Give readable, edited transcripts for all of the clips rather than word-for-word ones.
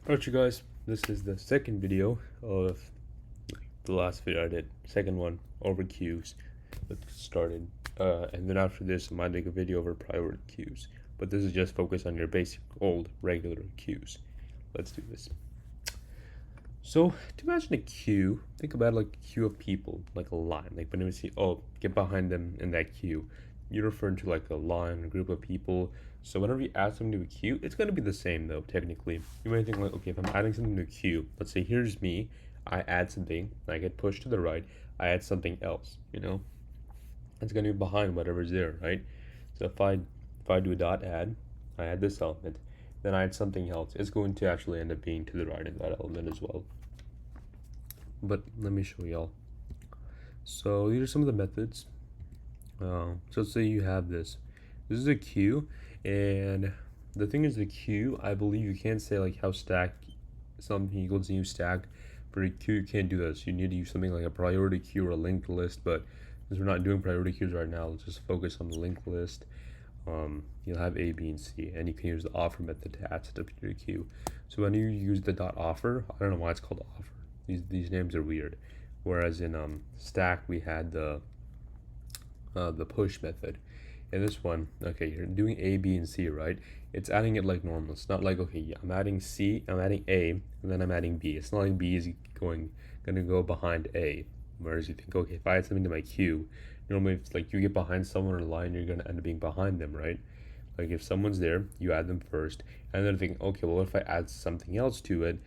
Alright you guys, this is the second video of the last video I did. Second one over queues. Let's get started. And then after this I might make a video over priority queues. But this is just focused on your basic old regular queues. Let's do this. So to imagine a queue, think about it like a queue of people, like a line. Like when you see, oh, get behind them in that queue, you're referring to like a line, a group of people. So whenever you add something to a queue, it's going to be the same though, technically. You might think like, okay, if I'm adding something to a queue, let's say here's me, I add something, I get pushed to the right, I add something else, it's going to be behind whatever's there, right? So if I do a dot add, I add this element, then I add something else, it's going to actually end up being to the right in that element as well. But let me show y'all. So these are some of the methods. So let's say you have this. This is a queue, and the thing is, the queue, I believe you can't say like how stack something equals new stack. For a queue, you can't do this. You need to use something like a priority queue or a linked list. But since we're not doing priority queues right now, let's just focus on the linked list. You'll have A, B, and C, and you can use the offer method to add stuff to your queue. So when you use the dot offer, I don't know why it's called offer. These names are weird. Whereas in stack we had the push method. In this one, okay, you're doing A, B, and C, right? It's adding it like normal. It's not like, okay, I'm adding C, I'm adding A, and then I'm adding B. It's not like B is gonna go behind A. Whereas you think, okay, if I add something to my queue, normally it's like you get behind someone in a line, you're gonna end up being behind them, right? Like if someone's there, you add them first, and then think, okay, well if I add something else to it,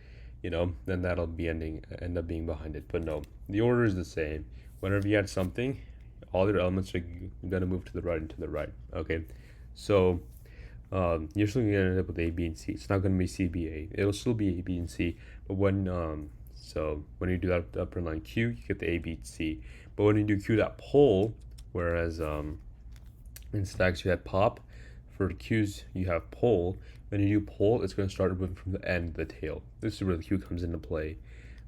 then that'll be end up being behind it. But no, the order is the same. Whenever you add something, all your elements are gonna move to the right and to the right. Okay, so you're still gonna end up with A, B, and C. It's not gonna be C, B, A. It'll still be A, B, and C. But when you do that upper line Q, you get the A, B, C. But when you do Q dot pull, whereas in stacks you had pop, for queues you have pull. When you do pull, it's going to start moving from the end to the tail. This is where the queue comes into play.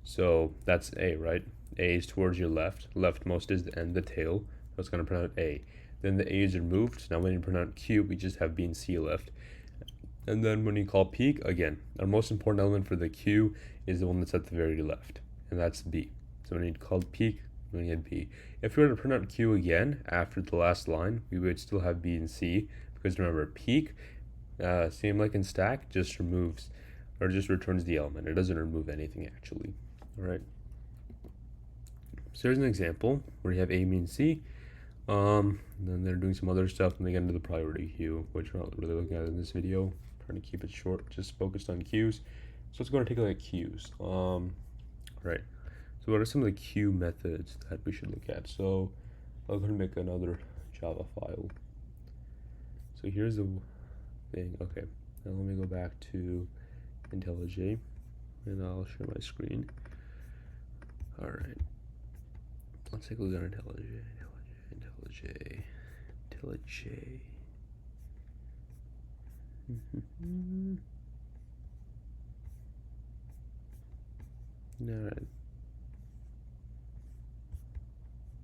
So that's A, right? A is towards your left. Leftmost is the end, the tail. So it's going to print out A. Then the A's are moved. Now when you print out Q, we just have B and C left. And then when you call peak, again, our most important element for the queue is the one that's at the very left, and that's B. So when you call peak, we need B. If we were to print out Q again after the last line, we would still have B and C, because remember, peak, same like in stack, just removes or just returns the element. It doesn't remove anything actually. All right. So here's an example where you have A, B, and C. Then they're doing some other stuff, and they get into the priority queue, which we're not really looking at in this video. I'm trying to keep it short, just focused on queues. So let's go and take a look at queues. Right. So what are some of the queue methods that we should look at? So I'm going to make another Java file. So here's the thing. Okay, now let me go back to IntelliJ, and I'll share my screen. All right. Let's take a look at IntelliJ. All right.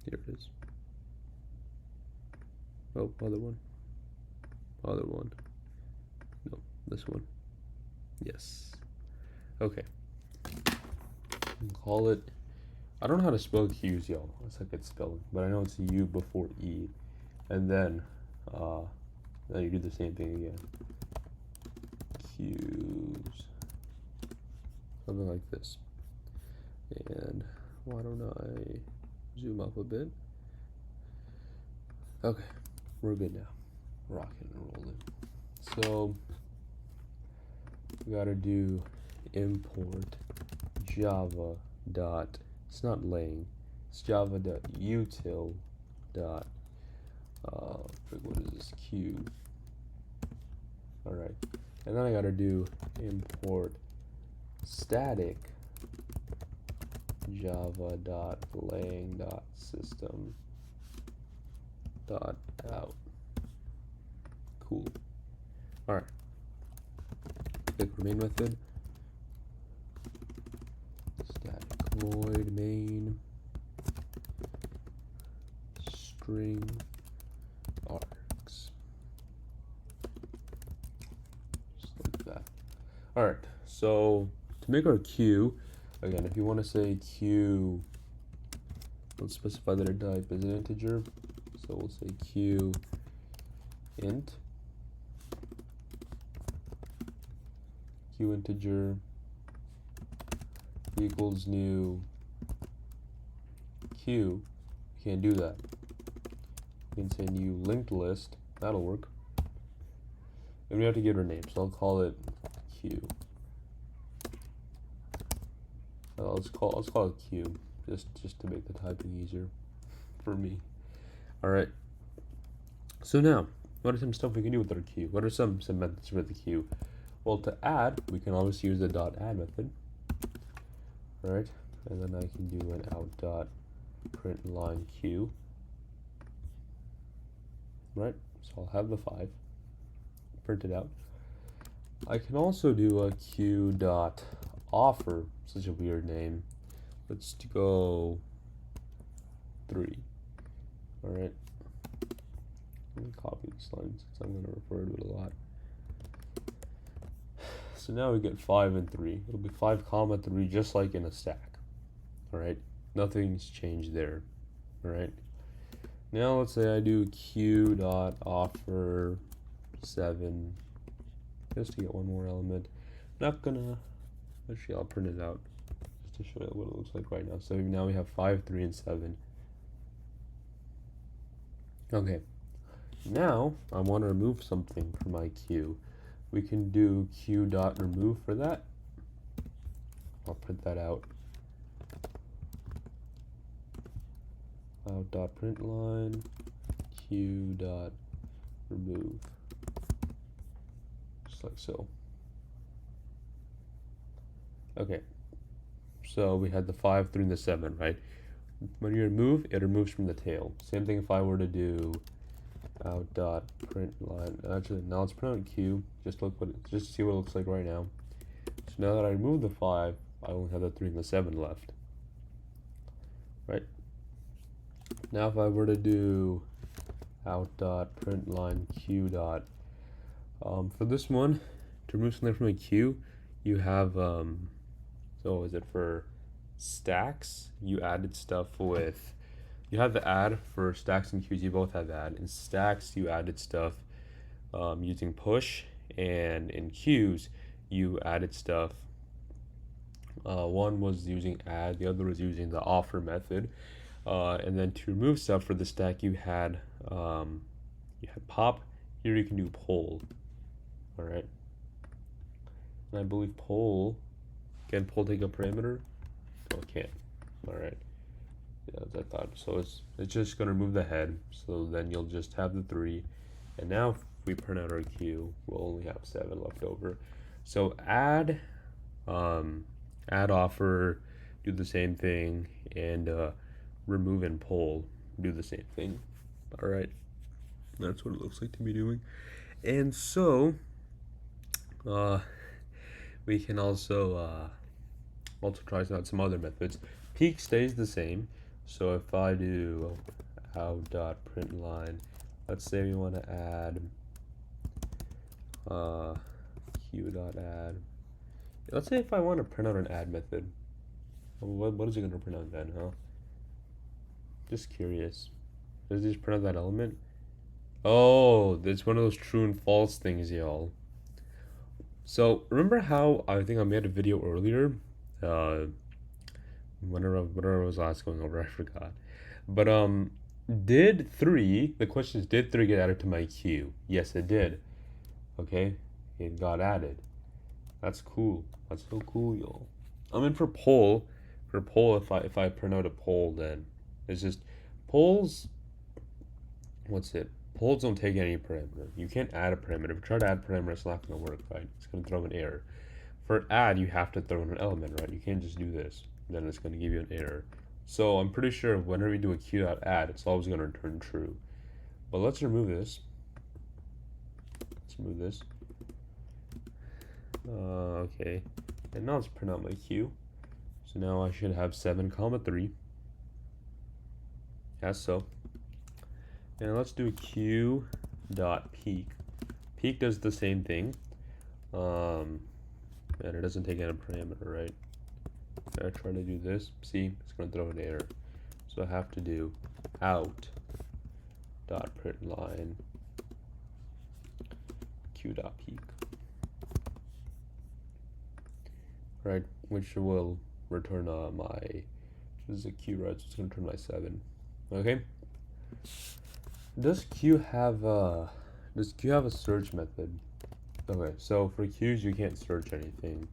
Here it is. Oh, other one. No, this one. Yes. Okay. Call it. I don't know how to spell queues, y'all. It's like it's spelling, but I know it's U before E, and then you do the same thing again. Queues. Something like this. And why don't I zoom up a bit? Okay, we're good now. Rocking and rolling. So we gotta do import java dot, it's not laying, it's java dot util dot what is this, queue. All right, and then I gotta do import static java dot laying dot system dot out. Cool. All right. Click main method. Static void main string args. Just like that. All right. So to make our q, again, if you want to say q, let's specify that our type is an integer. So we'll say q int, q integer equals new q. You can't do that. You can say new linked list. That'll work. And we have to give it a name, so I'll call it q. Let's call it q, just to make the typing easier for me. All right. So now, what are some stuff we can do with our q? What are some methods for the q? Well, to add, we can always use the .add method. All right, and then I can do an out.println q. Right, so I'll have the 5 printed out. I can also do a q.offer, such a weird name. Let's go 3. All right, let me copy this line since I'm going to refer to it a lot. So now we get 5 and 3. It'll be 5 comma 3, just like in a stack. All right, nothing's changed there. All right. Now let's say I do q.offer 7, just to get one more element. Not gonna, actually I'll print it out just to show you what it looks like right now. So now we have 5, 3, and 7. Okay, now I want to remove something from my q. We can do q.remove for that. I'll print that out. Out.println q.remove, just like so. Okay, so we had the 5, 3, and the 7, right? When you remove, it removes from the tail. Same thing if I were to do out.println. Actually, now let's print out q. Just to see what it looks like right now. So now that I remove the 5, I only have the 3 and the 7 left. Right? Now if I were to do out.println q. For this one, to remove something from a queue, you have so is it for stacks? You added stuff with, you have the add for stacks and queues. You both have add. In stacks, you added stuff using push, and in queues, you added stuff. One was using add, the other was using the offer method. And then to remove stuff for the stack, you had pop. Here you can do poll. All right. And I believe poll, can poll take a parameter? No, it can't. All right. Yeah, as I thought. So it's just gonna remove the head. So then you'll just have the 3. And now if we print out our queue, we'll only have 7 left over. So add offer, do the same thing, and remove and poll, do the same thing. All right, that's what it looks like to be doing. And so we can also try out some other methods. Peak stays the same. So if I do out.println, let's say we want to add q.add. Let's say if I want to print out an add method, what is it going to print out then, huh? Just curious. Does it just print out that element? Oh, it's one of those true and false things, y'all. So remember how I think I made a video earlier, whenever I was last going over, I forgot. But the question is, did 3 get added to my queue? Yes, it did. Okay, it got added. That's cool. That's so cool, y'all. I mean, for poll, if I print out a poll, then it's just polls. What's it? Polls don't take any parameter. You can't add a parameter. If you try to add a parameter, it's not going to work, right? It's going to throw an error. For add, you have to throw in an element, right? You can't just do this. Then it's going to give you an error. So I'm pretty sure whenever you do a q.add, it's always going to return true. But let's remove this. Let's remove this. Okay. And now let's print out my q. So now I should have 7, 3. As so. And let's do q.peak. Peak does the same thing. and it doesn't take in a parameter, right? If I try to do this, see, it's gonna throw an error. So I have to do out dot print line q dot peak, right? Which will return this is a q, right? So it's gonna return my 7. Okay. Does Q have a search method? Okay, so for queues you can't search anything.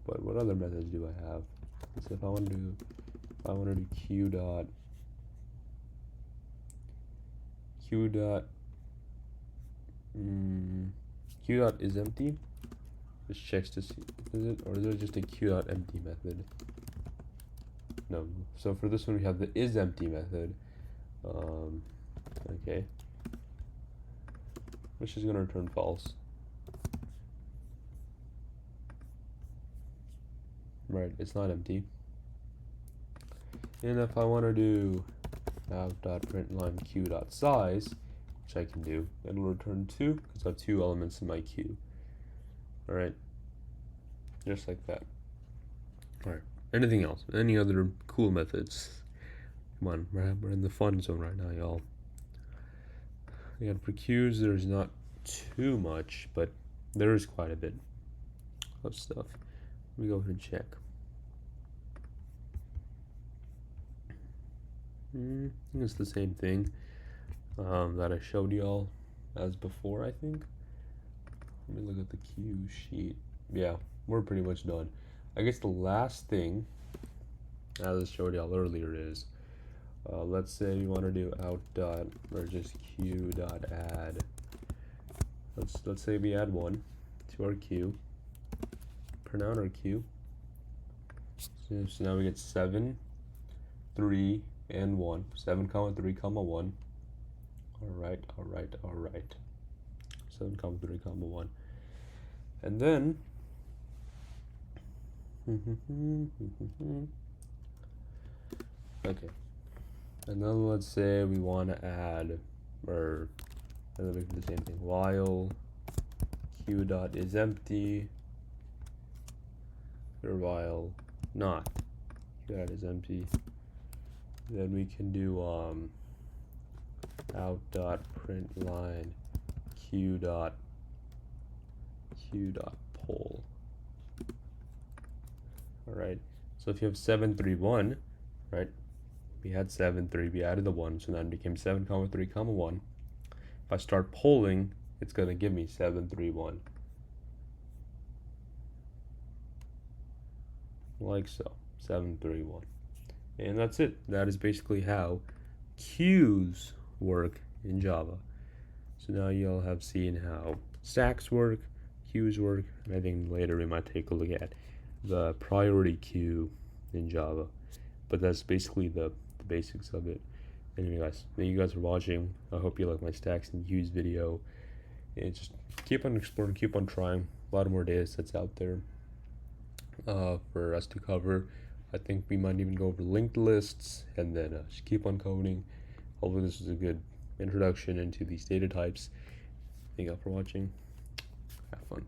But what other methods do I have? So if I want to do q dot is empty. Just checks to see is it, or is it just a q dot empty method? No. So for this one we have the is empty method. Okay. Which is gonna return false. Right, it's not empty. And if I want to do out.println q.size, which I can do, it'll return 2 because I have 2 elements in my queue. Alright, just like that. Alright, anything else? Any other cool methods? Come on, we're in the fun zone right now, y'all. Again, for queues, there's not too much, but there is quite a bit of stuff. Let me go ahead and check. It's the same thing that I showed y'all as before, I think. Let me look at the queue sheet. Yeah, we're pretty much done. I guess the last thing, as I showed y'all earlier, is let's say we want to do out dot or just q dot add. Let's say we add 1 to our queue. Print out our queue. So now we get 7, 3, and 1. 7, 3, 1. Alright. 7, 3, 1. And then okay. And then let's say we want to add, and then we can do the same thing. While q dot is empty, or while not q dot is empty, then we can do out dot print line q dot poll. All right. So if you have 7, 3, 1, right? We had 7, 3. We added the 1, so then it became 7, 3, 1. If I start polling, it's gonna give me 7, 3, 1. Like so, 7, 3, 1. And that's it. That is basically how queues work in Java. So now you'll have seen how stacks work, queues work, and I think later we might take a look at the priority queue in Java. But that's basically the basics of it. Anyway guys, thank you guys for watching. I hope you like my stacks and queues video. And just keep on exploring, keep on trying. A lot of more data sets out there for us to cover. I think we might even go over linked lists, and then just keep on coding. Hopefully this is a good introduction into these data types. Thank you all for watching. Have fun.